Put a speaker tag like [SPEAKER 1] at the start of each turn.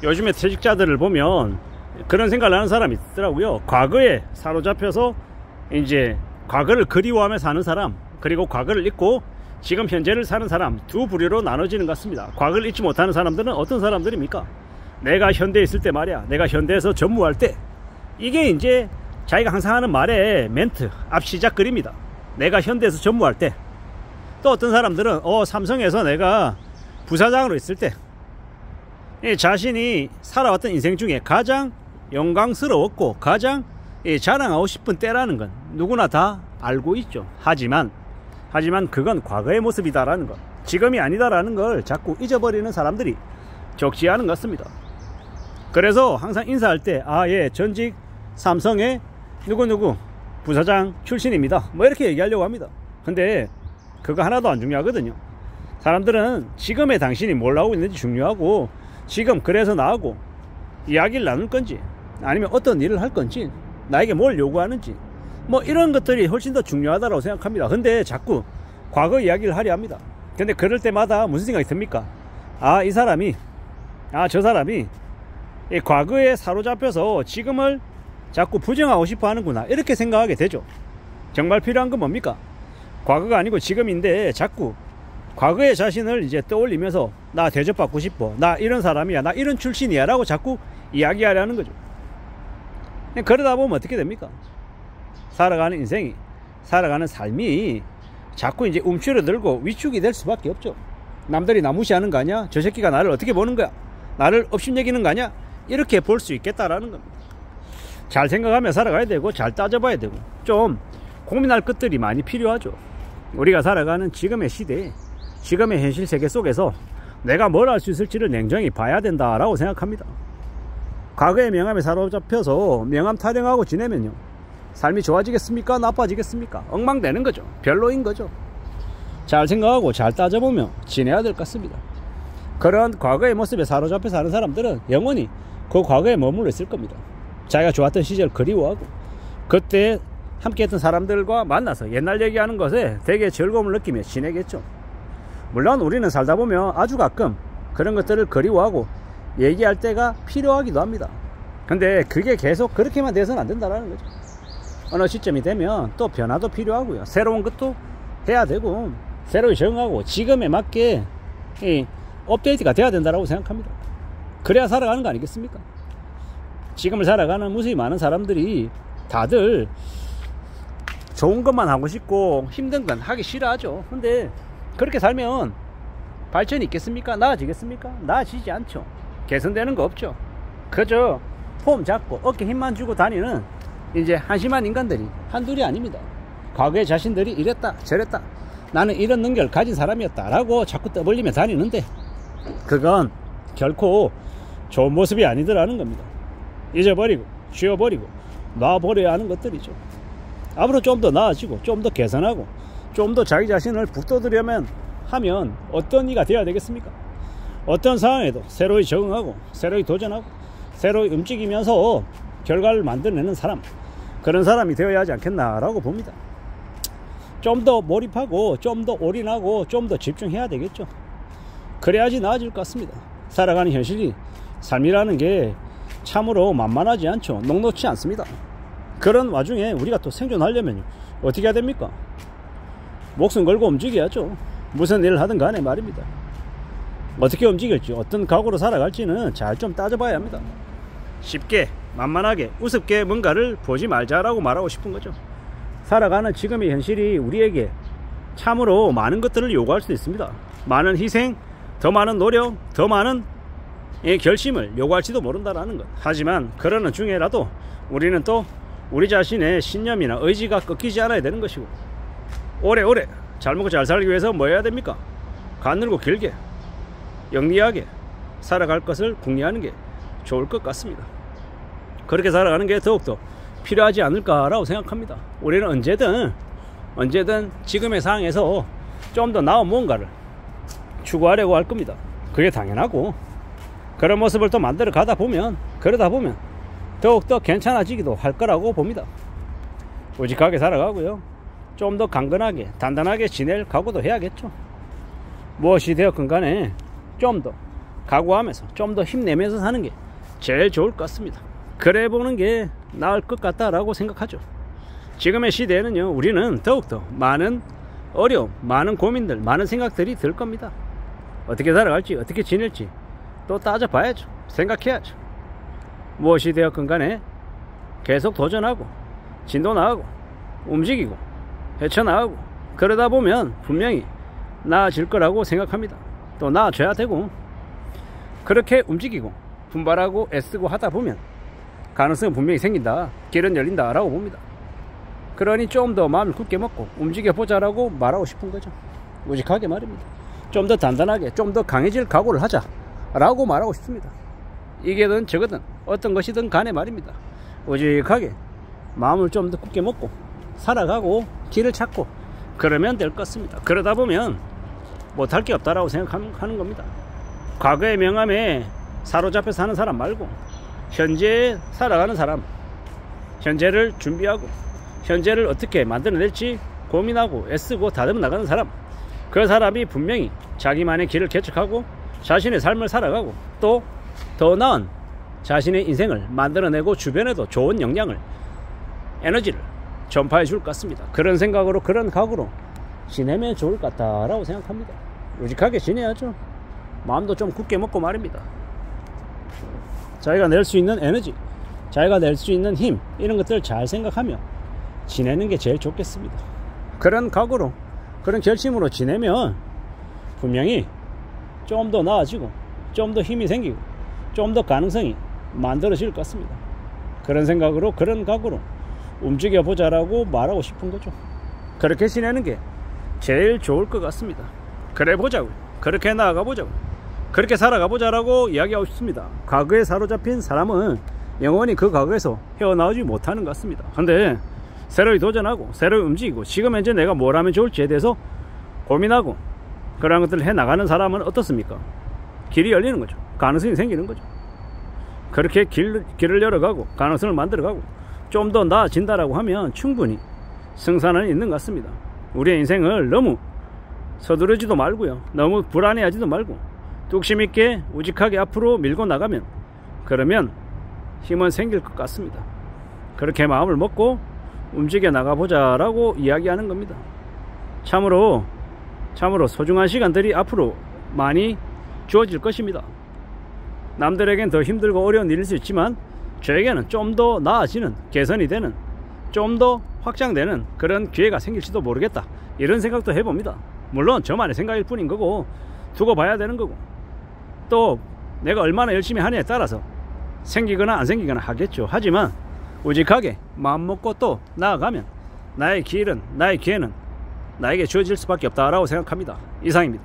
[SPEAKER 1] 요즘에 퇴직자들을 보면 그런 생각을 하는 사람이 있더라고요. 과거에 사로잡혀서 이제 과거를 그리워하며 사는 사람, 그리고 과거를 잊고 지금 현재를 사는 사람, 두 부류로 나눠지는 것 같습니다. 과거를 잊지 못하는 사람들은 어떤 사람들입니까? 내가 현대에 있을 때 말이야, 내가 현대에서 전무할 때, 이게 이제 자기가 항상 하는 말의 멘트, 앞 시작글입니다. 내가 현대에서 전무할 때. 또 어떤 사람들은 삼성에서 내가 부사장으로 있을 때, 자신이 살아왔던 인생 중에 가장 영광스러웠고 가장 자랑하고 싶은 때라는 건 누구나 다 알고 있죠. 하지만 그건 과거의 모습이다라는 것, 지금이 아니다라는 걸 자꾸 잊어버리는 사람들이 적지 않은 것 같습니다. 그래서 항상 인사할 때 예, 전직 삼성의 누구누구 부사장 출신입니다, 뭐 이렇게 얘기하려고 합니다. 근데 그거 하나도 안 중요하거든요. 사람들은 지금의 당신이 뭘 하고 있는지 중요하고, 지금 그래서 나하고 이야기를 나눌 건지, 아니면 어떤 일을 할 건지, 나에게 뭘 요구하는지, 뭐 이런 것들이 훨씬 더 중요하다고 생각합니다. 근데 자꾸 과거 이야기를 하려 합니다. 근데 그럴 때마다 무슨 생각이 듭니까? 이 사람이, 저 사람이 이 과거에 사로잡혀서 지금을 자꾸 부정하고 싶어 하는구나, 이렇게 생각하게 되죠. 정말 필요한 건 뭡니까? 과거가 아니고 지금인데 자꾸 과거의 자신을 이제 떠올리면서 나 대접받고 싶어, 나 이런 사람이야, 나 이런 출신이야 라고 자꾸 이야기하려는 거죠. 그러다 보면 어떻게 됩니까? 살아가는 인생이, 살아가는 삶이 자꾸 이제 움츠러들고 위축이 될 수밖에 없죠. 남들이 나 무시하는 거 아니야? 저 새끼가 나를 어떻게 보는 거야? 나를 업신여기는 거 아니야? 이렇게 볼 수 있겠다라는 겁니다. 잘 생각하며 살아가야 되고, 잘 따져봐야 되고, 좀 고민할 것들이 많이 필요하죠. 우리가 살아가는 지금의 시대에, 지금의 현실 세계 속에서 내가 뭘 할 수 있을지를 냉정히 봐야 된다라고 생각합니다. 과거의 명함에 사로잡혀서 명함 타령하고 지내면요, 삶이 좋아지겠습니까? 나빠지겠습니까? 엉망되는 거죠. 별로인 거죠. 잘 생각하고 잘 따져보며 지내야 될 것 같습니다. 그런 과거의 모습에 사로잡혀 사는 사람들은 영원히 그 과거에 머물러 있을 겁니다. 자기가 좋았던 시절 그리워하고, 그때 함께했던 사람들과 만나서 옛날 얘기하는 것에 되게 즐거움을 느끼며 지내겠죠. 물론 우리는 살다 보면 아주 가끔 그런 것들을 그리워하고 얘기할 때가 필요하기도 합니다. 근데 그게 계속 그렇게만 돼서는 안 된다는 거죠. 어느 시점이 되면 또 변화도 필요하고요, 새로운 것도 해야 되고, 새로이 적응하고 지금에 맞게 업데이트가 돼야 된다고 생각합니다. 그래야 살아가는 거 아니겠습니까? 지금을 살아가는 무수히 많은 사람들이 다들 좋은 것만 하고 싶고 힘든 건 하기 싫어하죠. 근데 그렇게 살면 발전이 있겠습니까? 나아지겠습니까? 나아지지 않죠. 개선되는 거 없죠. 그저 폼 잡고 어깨 힘만 주고 다니는 이제 한심한 인간들이 한둘이 아닙니다. 과거의 자신들이 이랬다 저랬다, 나는 이런 능력을 가진 사람이었다 라고 자꾸 떠벌리며 다니는데, 그건 결코 좋은 모습이 아니더라는 겁니다. 잊어버리고 쉬어버리고 놔버려야 하는 것들이죠. 앞으로 좀 더 나아지고 좀 더 개선하고 좀 더 자기 자신을 북돋으려면 하면 어떤 이가 되어야 되겠습니까? 어떤 상황에도 새로이 적응하고 새로이 도전하고 새로이 움직이면서 결과를 만들어내는 사람, 그런 사람이 되어야 하지 않겠나라고 봅니다. 좀 더 몰입하고 좀 더 올인하고 좀 더 집중해야 되겠죠. 그래야지 나아질 것 같습니다. 살아가는 현실이, 삶이라는 게 참으로 만만하지 않죠. 녹록치 않습니다. 그런 와중에 우리가 또 생존하려면 어떻게 해야 됩니까? 목숨 걸고 움직여야죠. 무슨 일을 하든 간에 말입니다. 어떻게 움직일지, 어떤 각오로 살아갈지는 잘 좀 따져봐야 합니다. 쉽게 만만하게 우습게 뭔가를 보지 말자라고 말하고 싶은 거죠. 살아가는 지금의 현실이 우리에게 참으로 많은 것들을 요구할 수 있습니다. 많은 희생, 더 많은 노력, 더 많은 결심을 요구할지도 모른다라는 것. 하지만 그러는 중에라도 우리는 또 우리 자신의 신념이나 의지가 꺾이지 않아야 되는 것이고, 오래오래 잘 먹고 잘 살기 위해서 뭐 해야 됩니까? 가늘고 길게 영리하게 살아갈 것을 궁리하는 게 좋을 것 같습니다. 그렇게 살아가는 게 더욱더 필요하지 않을까라고 생각합니다. 우리는 언제든 지금의 상황에서 좀 더 나은 뭔가를 추구하려고 할 겁니다. 그게 당연하고, 그런 모습을 또 만들어 가다 보면, 그러다 보면 더욱더 괜찮아지기도 할 거라고 봅니다. 우직하게 살아가고요, 좀 더 강건하게 단단하게 지낼 각오도 해야겠죠. 무엇이 되었건 간에 좀 더 각오하면서 좀 더 힘내면서 사는 게 제일 좋을 것 같습니다. 그래 보는 게 나을 것 같다라고 생각하죠. 지금의 시대에는요, 우리는 더욱더 많은 어려움, 많은 고민들, 많은 생각들이 들 겁니다. 어떻게 살아갈지, 어떻게 지낼지 또 따져봐야죠. 생각해야죠. 무엇이 되었건 간에 계속 도전하고 진도 나가고 움직이고 헤쳐나가고 그러다 보면 분명히 나아질 거라고 생각합니다. 또 나아져야 되고, 그렇게 움직이고 분발하고 애쓰고 하다 보면 가능성은 분명히 생긴다, 길은 열린다 라고 봅니다. 그러니 좀 더 마음을 굳게 먹고 움직여보자라고 말하고 싶은 거죠. 우직하게 말입니다. 좀 더 단단하게, 좀 더 강해질 각오를 하자 라고 말하고 싶습니다. 이게든 저거든 어떤 것이든 간에 말입니다. 우직하게 마음을 좀 더 굳게 먹고 살아가고 길을 찾고 그러면 될 것 같습니다. 그러다 보면 못할 게 없다라고 생각하는 겁니다. 과거의 명함에 사로잡혀 사는 사람 말고 현재에 살아가는 사람, 현재를 준비하고 현재를 어떻게 만들어낼지 고민하고 애쓰고 다듬어 나가는 사람, 그 사람이 분명히 자기만의 길을 개척하고 자신의 삶을 살아가고 또 더 나은 자신의 인생을 만들어내고 주변에도 좋은 영향을, 에너지를 전파해 줄 것 같습니다. 그런 생각으로, 그런 각오로 지내면 좋을 것 같다라고 생각합니다. 우직하게 지내야죠. 마음도 좀 굳게 먹고 말입니다. 자기가 낼 수 있는 에너지, 자기가 낼 수 있는 힘, 이런 것들을 잘 생각하며 지내는 게 제일 좋겠습니다. 그런 각오로, 그런 결심으로 지내면 분명히 좀 더 나아지고 좀 더 힘이 생기고 좀 더 가능성이 만들어질 것 같습니다. 그런 생각으로, 그런 각오로 움직여 보자라고 말하고 싶은 거죠. 그렇게 지내는 게 제일 좋을 것 같습니다. 그래 보자고, 그렇게 나아가 보자고, 그렇게 살아가 보자라고 이야기하고 싶습니다. 과거에 사로잡힌 사람은 영원히 그 과거에서 헤어나오지 못하는 것 같습니다. 근데 새로이 도전하고 새로이 움직이고 지금 현재 내가 뭘 하면 좋을지에 대해서 고민하고 그런 것들을 해나가는 사람은 어떻습니까? 길이 열리는 거죠. 가능성이 생기는 거죠. 그렇게 길을 열어가고 가능성을 만들어가고 좀 더 나아진다라고 하면 충분히 승산은 있는 것 같습니다. 우리의 인생을 너무 서두르지도 말고요, 너무 불안해하지도 말고 뚝심 있게 우직하게 앞으로 밀고 나가면, 그러면 힘은 생길 것 같습니다. 그렇게 마음을 먹고 움직여 나가보자 라고 이야기하는 겁니다. 참으로 소중한 시간들이 앞으로 많이 주어질 것입니다. 남들에겐 더 힘들고 어려운 일일 수 있지만 저에게는 좀 더 나아지는, 개선이 되는, 좀 더 확장되는 그런 기회가 생길지도 모르겠다, 이런 생각도 해봅니다. 물론 저만의 생각일 뿐인 거고 두고 봐야 되는 거고 또 내가 얼마나 열심히 하느냐에 따라서 생기거나 안 생기거나 하겠죠. 하지만 우직하게 마음 먹고 또 나아가면 나의 길은, 나의 기회는 나에게 주어질 수밖에 없다라고 생각합니다. 이상입니다.